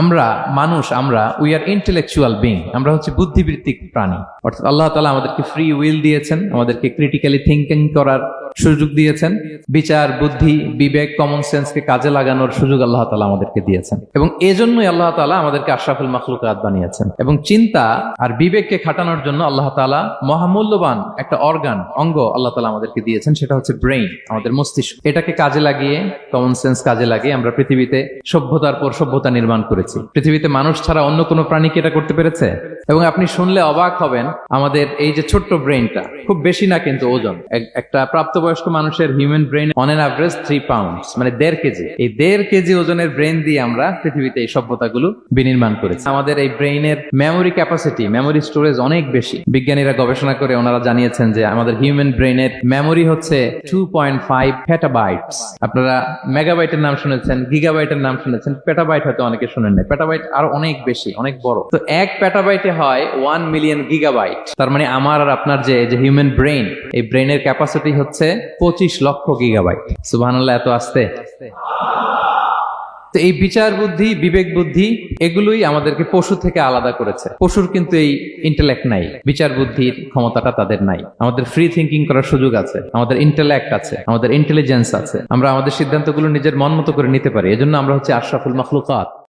আমরা মানুষ, আমরা উই আর ইন্টেলেকচুয়াল বিং, আমরা হচ্ছে বুদ্ধিবৃত্তিক প্রাণী। অর্থাৎ আল্লাহ তাআলা আমাদেরকে ফ্রি উইল দিয়েছেন, আমাদেরকে ক্রিটিক্যালি থিঙ্কিং করার সুযোগ দিয়েছেন, বিচার, বুদ্ধি, বিবেক, কমন সেন্সকে কাজে লাগানোর সুযোগ আল্লাহ তাআলা আমাদেরকে দিয়েছেন। এবং এজন্যই আল্লাহ তাআলা আমাদেরকে আশরাফুল মাখলুকাত বানিয়েছেন। এবং চিন্তা আর বিবেককে খাটানোর জন্য আল্লাহ তাআলা মহামূল্যবান একটা অঙ্গ আল্লাহ তাআলা আমাদেরকে দিয়েছেন, সেটা হচ্ছে ব্রেইন, আমাদের মস্তিষ্ক। এটাকে কাজে লাগিয়ে, কমন সেন্স কাজে লাগিয়ে আমরা পৃথিবীতে সভ্যতার পর সভ্যতা নির্মাণ করেছি। পৃথিবীতে মানুষ ছাড়া অন্য কোনো প্রাণী কি এটা করতে পেরেছে? এবং আপনি শুনলে অবাক হবেন, আমাদের এই যে ছোট্ট ব্রেইনটা, খুব বেশি না কিন্তু ওজন, একটা প্রাপ্তবয়স্ক মানুষের human brain on an average 3 pounds, মানে 1.5 কেজি। এই 1.5 কেজি ওজনের ব্রেইন দিয়ে আমরা পৃথিবীতে এই সভ্যতাগুলো বিনির্মাণ করেছি। আমাদের এই ব্রেইনের মেমোরি ক্যাপাসিটি, মেমোরি স্টোরেজ অনেক বেশি। বিজ্ঞানীরা গবেষণা করে ওনারা জানিয়েছেন যে আমাদের হিউম্যান ব্রেইনের মেমোরি হচ্ছে 2.5 পেটাবাইটস। আপনারা মেগাবাইটের নাম শুনেছেন, গিগাবাইটের নাম শুনেছেন, পেটাবাইট হয়তো অনেকে শুনেন না। পেটাবাইট আরো অনেক বেশি, অনেক বড়। তো 1 পেটাবাইটে হয় 1 মিলিয়ন গিগাবাইট। তার মানে আমার আর আপনার যে হিউম্যান ব্রেইন, এই ব্রেইনের ক্যাপাসিটি হচ্ছে 25 লক্ষ গিগাবাইট। সুবহানাল্লাহ, এত আসতে। তো এই বিচার বুদ্ধি, বিবেক বুদ্ধি, এগুলোই আমাদেরকে পশু থেকে আলাদা করেছে। পশুর কিন্তু এই ইন্টেলেক্ট নাই, বিচার বুদ্ধির ক্ষমতাটা তাদের নাই। আমাদের ফ্রি থিঙ্কিং করার সুযোগ আছে, আমাদের ইন্টেলেক্ট আছে, আমাদের ইন্টেলিজেন্স আছে। আমরা আমাদের সিদ্ধান্তগুলো নিজের মন মতো করে নিতে পারি। এজন্য আমরা হচ্ছে আশরাফুল মাখলুকাত।